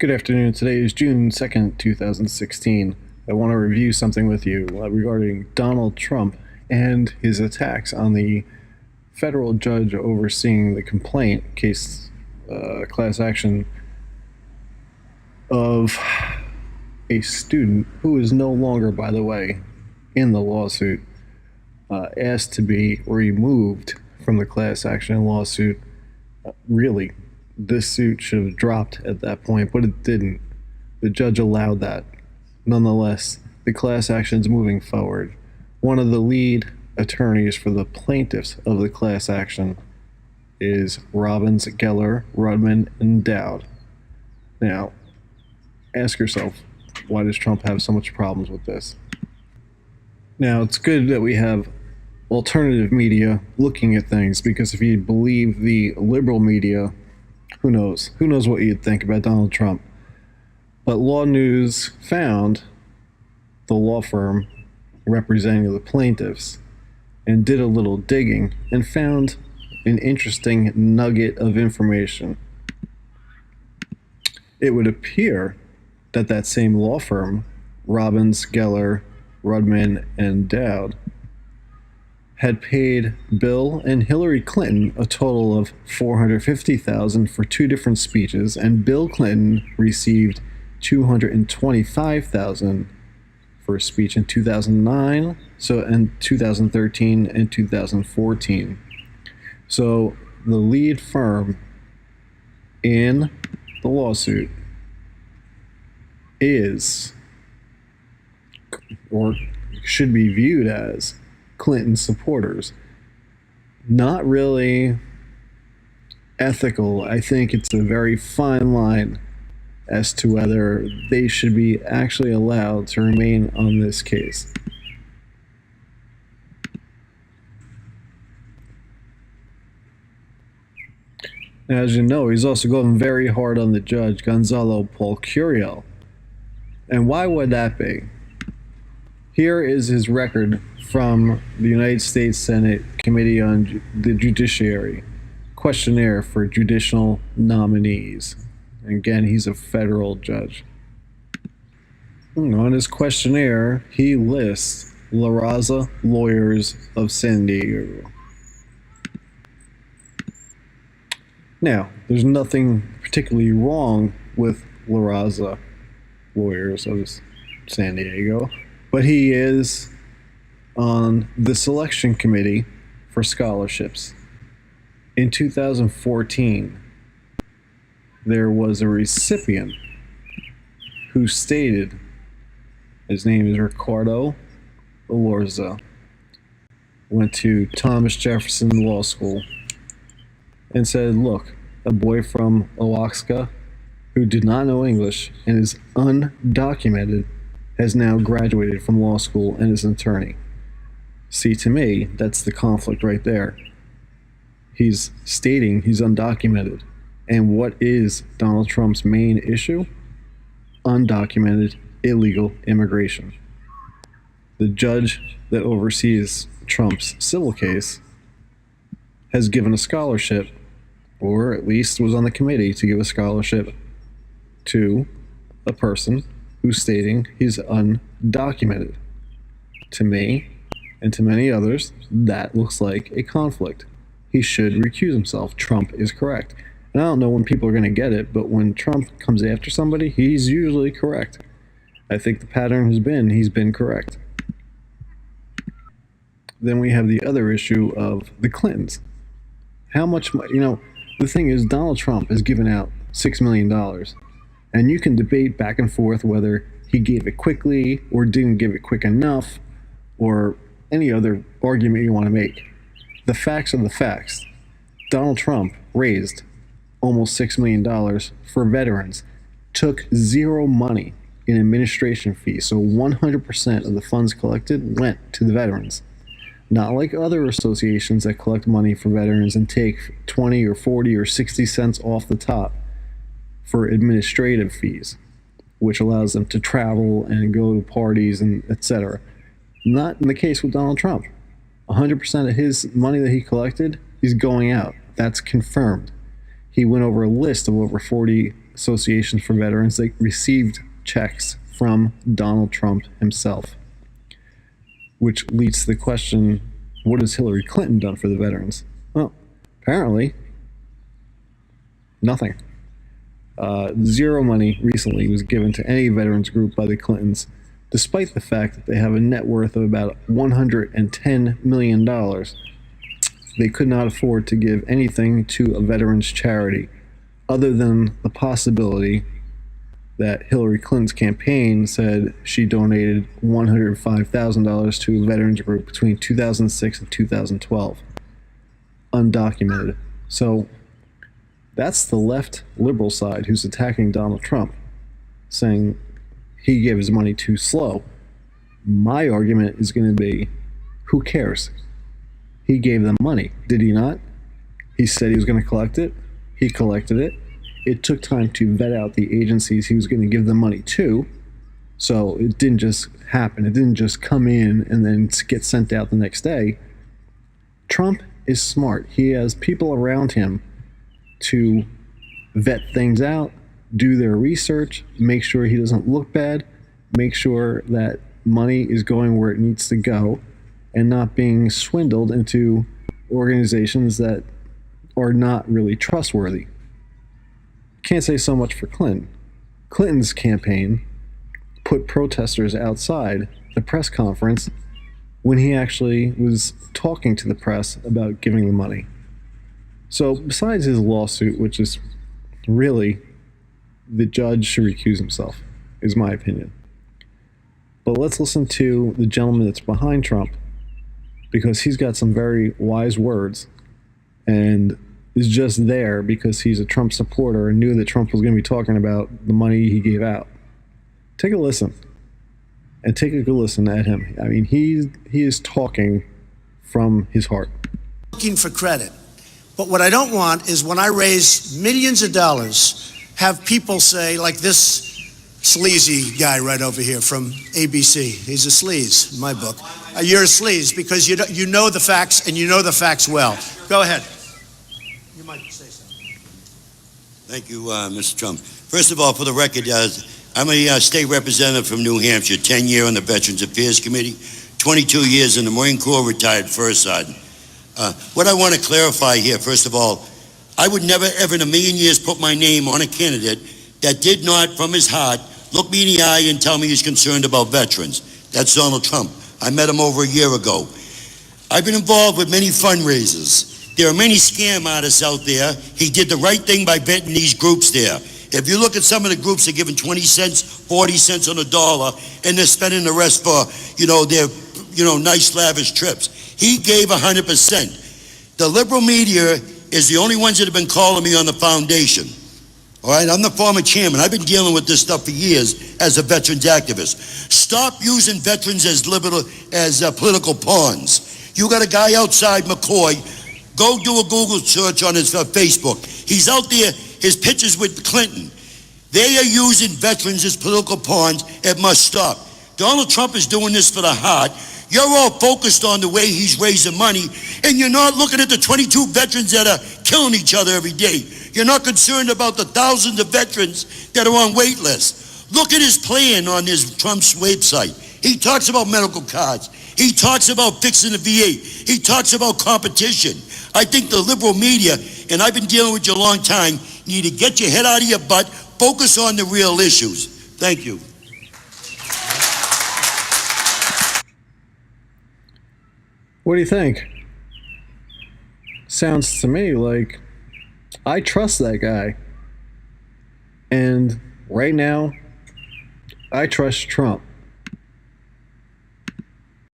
Good afternoon. Today is June 2nd, 2016. I want to review something with you regarding Donald Trump and his attacks on the federal judge overseeing the complaint case, class action of a student who is no longer, by the way, in the lawsuit, asked to be removed from the class action lawsuit. Really, this suit should have dropped at that point, but it didn't. The judge allowed that. Nonetheless, the class action is moving forward. One of the lead attorneys for the plaintiffs of the class action is Robbins, Geller, Rudman, and Dowd. Now, ask yourself, why does Trump have so much problems with this? Now, it's good that we have alternative media looking at things, because if you believe the liberal media, who knows? Who knows what you'd think about Donald Trump? But Law News found the law firm representing the plaintiffs and did a little digging and found an interesting nugget of information. It would appear that that same law firm, Robbins, Geller, Rudman, and Dowd, had paid Bill and Hillary Clinton a total of $450,000 for two different speeches, and Bill Clinton received $225,000 for a speech in 2009, in 2013 and 2014. So the lead firm in the lawsuit is, or should be viewed as, Clinton supporters. Not really ethical. I think it's a very fine line as to whether they should be actually allowed to remain on this case. As you know, he's also going very hard on the judge, Gonzalo Paul Curiel. And why would that be? Here is his record from the United States Senate Committee on the Judiciary questionnaire for judicial nominees. Again, he's a federal judge. On his questionnaire, he lists La Raza Lawyers of San Diego. Now, there's nothing particularly wrong with La Raza Lawyers of San Diego, but he is on the selection committee for scholarships. In 2014, there was a recipient who stated, his name is Ricardo Elorza, went to Thomas Jefferson Law School, and said, look, a boy from Oaxaca who did not know English and is undocumented has now graduated from law school and is an attorney. See, to me, that's the conflict right there. He's stating he's undocumented. And what is Donald Trump's main issue? Undocumented, illegal immigration. The judge that oversees Trump's civil case has given a scholarship, or at least was on the committee to give a scholarship, to a person who's stating he's undocumented. To me, and to many others, that looks like a conflict. He should recuse himself. Trump is correct. And I don't know when people are going to get it, but when Trump comes after somebody, he's usually correct. I think the pattern has been he's been correct. Then we have the other issue of the Clintons. How much, the thing is, Donald Trump has given out $6 million. And you can debate back and forth whether he gave it quickly or didn't give it quick enough, or any other argument you want to make. The facts are the facts. Donald Trump raised almost $6 million for veterans, took zero money in administration fees, so 100% of the funds collected went to the veterans. Not like other associations that collect money for veterans and take 20 or 40 or 60 cents off the top for administrative fees, which allows them to travel and go to parties and etc. Not in the case with Donald Trump. 100% of his money that he collected is going out. That's confirmed. He went over a list of over 40 associations for veterans, they received checks from Donald Trump himself, which leads to the question, what has Hillary Clinton done for the veterans? Well, apparently nothing. Zero money recently was given to any veterans group by the Clintons, despite the fact that they have a net worth of about $110 million. They could not afford to give anything to a veterans charity other than the possibility that Hillary Clinton's campaign said she donated $105,000 to a veterans group between 2006 and 2012. Undocumented. So that's the left liberal side who's attacking Donald Trump, saying he gave his money too slow. My argument is going to be, who cares? He gave them money, did he not? He said he was going to collect it. He collected it. It took time to vet out the agencies he was going to give the money to. So it didn't just happen. It didn't just come in and then get sent out the next day. Trump is smart. He has people around him to vet things out, do their research, make sure he doesn't look bad, make sure that money is going where it needs to go, and not being swindled into organizations that are not really trustworthy. Can't say so much for Clinton. Clinton's campaign put protesters outside the press conference when he actually was talking to the press about giving the money. So besides his lawsuit, which is really, the judge should recuse himself, is my opinion. But let's listen to the gentleman that's behind Trump, because he's got some very wise words and is just there because he's a Trump supporter and knew that Trump was going to be talking about the money he gave out. Take a listen, and take a good listen at him. I mean, he is talking from his heart. Looking for credit. But what I don't want is when I raise millions of dollars, have people say, like this sleazy guy right over here from ABC. He's a sleaze in my book. You're a sleaze because you know the facts, and you know the facts well. Go ahead. You might say something. Thank you, Mr. Trump. First of all, for the record, I'm a state representative from New Hampshire, 10 years on the Veterans Affairs Committee, 22 years in the Marine Corps, retired First Sergeant. What I want to clarify here, first of all, I would never, ever in a million years put my name on a candidate that did not, from his heart, look me in the eye and tell me he's concerned about veterans. That's Donald Trump. I met him over a year ago. I've been involved with many fundraisers. There are many scam artists out there. He did the right thing by vetting these groups there. If you look at some of the groups, they're giving 20 cents, 40 cents on the dollar, and they're spending the rest for, their, nice lavish trips. He gave 100%. The liberal media is the only ones that have been calling me on the foundation. All right, I'm the former chairman. I've been dealing with this stuff for years as a veterans activist. Stop using veterans as political pawns. You got a guy outside McCoy. Go do a Google search on his Facebook. He's out there, his pictures with Clinton. They are using veterans as political pawns. It must stop. Donald Trump is doing this for the heart. You're all focused on the way he's raising money, and you're not looking at the 22 veterans that are killing each other every day. You're not concerned about the thousands of veterans that are on wait lists. Look at his plan on his Trump's website. He talks about medical cards. He talks about fixing the VA. He talks about competition. I think the liberal media, and I've been dealing with you a long time, you need to get your head out of your butt, focus on the real issues. Thank you. What do you think? Sounds to me like I trust that guy. And right now, I trust Trump.